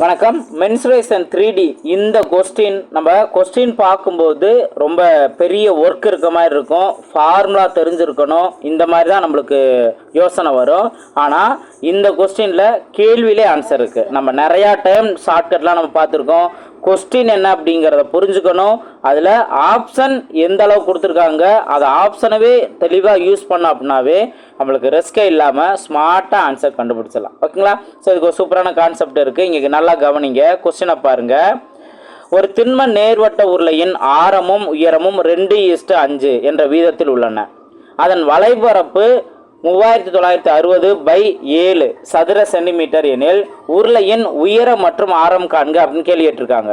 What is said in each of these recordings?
வணக்கம். Mensuration 3D இந்த question பார்க்கும்போது ரொம்ப பெரிய ஒர்க் இருக்க மாதிரி இருக்கும். ஃபார்முலா தெரிஞ்சிருக்கணும். இந்த மாதிரி தான் நம்மளுக்கு யோசனை வரும். ஆனால் இந்த கொஸ்டினில் கேள்வியிலே ஆன்சர் இருக்குது. நம்ம நிறையா டைம் ஷார்ட்கட்லாம் நம்ம பார்த்துருக்கோம். கொஸ்டின் என்ன அப்படிங்கிறத புரிஞ்சுக்கணும். அதில் ஆப்ஷன் எந்த அளவு கொடுத்துருக்காங்க, அதை ஆப்ஷனவே தெளிவாக யூஸ் பண்ணோம் அப்படின்னாவே நம்மளுக்கு ரிஸ்கே இல்லாமல் ஸ்மார்ட்டாக ஆன்சர் கண்டுபிடிச்சிடலாம். ஓகேங்களா? ஸோ இதுக்கு ஒரு சூப்பரான கான்செப்ட் இருக்குது. இங்கே நல்லா கவனிங்க. கொஸ்டினை பாருங்கள். ஒரு திண்ம நேர்வட்ட உருளையின் ஆரமும் உயரமும் 2:5 என்ற வீதத்தில் உள்ளன. அதன் வலைபரப்பு 3960/7 சதுர சென்டிமீட்டர் எனில் உருளையின் உயரம் மற்றும் ஆரம் காண்க அப்படின்னு கேள்வி கேட்டிருக்காங்க.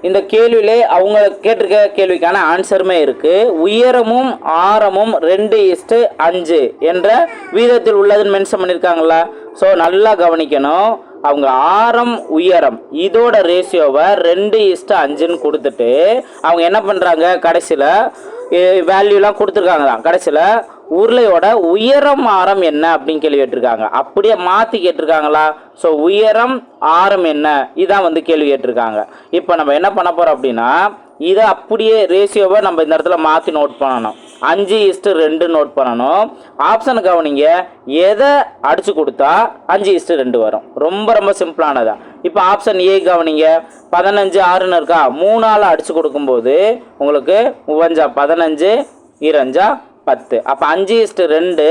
இந்த கேள்வியிலே அவங்க கேட்டிருக்க கேள்விக்கான ஆன்சருமே இருக்குது. உயரமும் ஆரமும் 2:5 என்ற வீதத்தில் உள்ளதுன்னு மென்ஷன் பண்ணியிருக்காங்களா? ஸோ நல்லா கவனிக்கணும். அவங்க ஆரம் உயரம் இதோட ரேஷியோவை 2:5ன்னு கொடுத்துட்டு அவங்க என்ன பண்ணுறாங்க, கடைசியில் வேல்யூலாம் கொடுத்துருக்காங்க தான். கடைசியில் உருளையோட உயரம் ஆரம் என்ன அப்படின்னு கேள்வி கேட்டிருக்காங்க. அப்படியே மாற்றி கேட்டிருக்காங்களா? ஸோ உயரம் ஆரம் என்ன இதான் கேள்வி கேட்டிருக்காங்க. இப்போ நம்ம என்ன பண்ண போகிறோம் அப்படின்னா, இதை அப்படியே ரேஷியோவை நம்ம இந்த இடத்துல மாற்றி நோட் பண்ணணும். 5:2 நோட் பண்ணணும். ஆப்ஷன் கவனிங்க. எதை அடித்து கொடுத்தா 5:2 வரும்? ரொம்ப ரொம்ப சிம்பிளானதான். இப்போ ஆப்ஷன் ஏ கவனிங்க. 15 6ன்னு இருக்கா, 3ஆல் அடித்து கொடுக்கும்போது உங்களுக்கு 15 2 10. அப்போ 5:2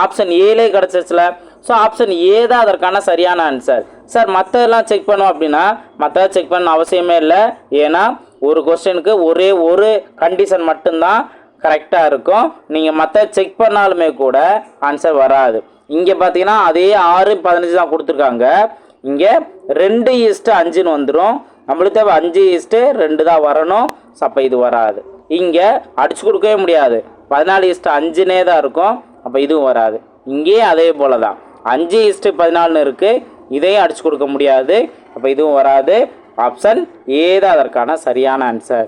ஆப்ஷன் ஏலே கிடச்சிச்சுல. ஸோ ஆப்ஷன் ஏ தான் அதற்கான சரியான ஆன்சர். சார் மற்றதெல்லாம் செக் பண்ணோம் அப்படின்னா மற்றதை செக் பண்ண அவசியமே இல்லை. ஏன்னா ஒரு கொஸ்டினுக்கு ஒரே ஒரு கண்டிஷன் மட்டும்தான் கரெக்டாக இருக்கும். நீங்கள் மற்ற செக் பண்ணாலுமே கூட ஆன்சர் வராது. இங்கே பார்த்தீங்கன்னா அதே 6 15 தான் கொடுத்துருக்காங்க. இங்கே 2:5ன்னு வந்துடும். நம்மளுக்கு தேவை 5:2 தான் வரணும். அப்போ இது வராது. இங்கே அடிச்சு கொடுக்கவே முடியாது. 14:5னே தான் இருக்கும். அப்போ இதுவும் வராது. இங்கேயும் அதே போல் தான் 5:14ன்னு இருக்குது. இதையும் அடிச்சு கொடுக்க முடியாது. அப்போ இதுவும் வராது. ஆப்ஷன் ஏ தான் அதற்கான சரியான ஆன்சர்.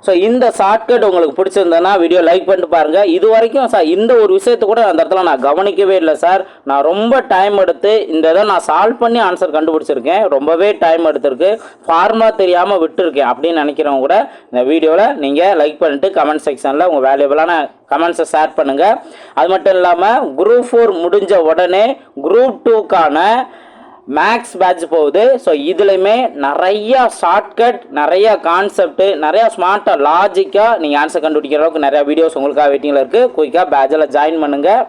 ஸோ இந்த ஷார்ட்கட் உங்களுக்கு பிடிச்சிருந்ததுன்னா வீடியோ லைக் பண்ணிட்டு பாருங்கள். இது வரைக்கும் சார் இந்த ஒரு விஷயத்தை கூட அந்த இடத்துல நான் கவனிக்கவே இல்லை சார். நான் ரொம்ப டைம் எடுத்து இந்த இதை நான் சால்வ் பண்ணி ஆன்சர் கண்டுபிடிச்சிருக்கேன். ரொம்பவே டைம் எடுத்திருக்கு. ஃபார்முலா தெரியாமல் விட்டுருக்கேன் அப்படின்னு நினைக்கிறவங்க கூட இந்த வீடியோவில் நீங்கள் லைக் பண்ணிட்டு கமெண்ட் செக்ஷனில் உங்கள் வேல்யூபிளான கமெண்ட்ஸை ஷேர் பண்ணுங்கள். அது மட்டும் இல்லாமல் குரூப் 4 முடிஞ்ச உடனே குரூப் 2க்கான மேக்ஸ் பேட்ச் போகுது. ஸோ இதுலையுமே நிறையா ஷார்ட்கட், நிறையா கான்செப்ட், நிறையா ஸ்மார்ட்டாக லாஜிக்காக நீங்கள் ஆன்சர் கண்டுபிடிக்கிற அளவுக்கு நிறையா வீடியோஸ் உங்களுக்காக வெயிட்டிங்கில் இருக்குது. குயிக்காக பேட்சில் ஜாயின் பண்ணுங்கள்.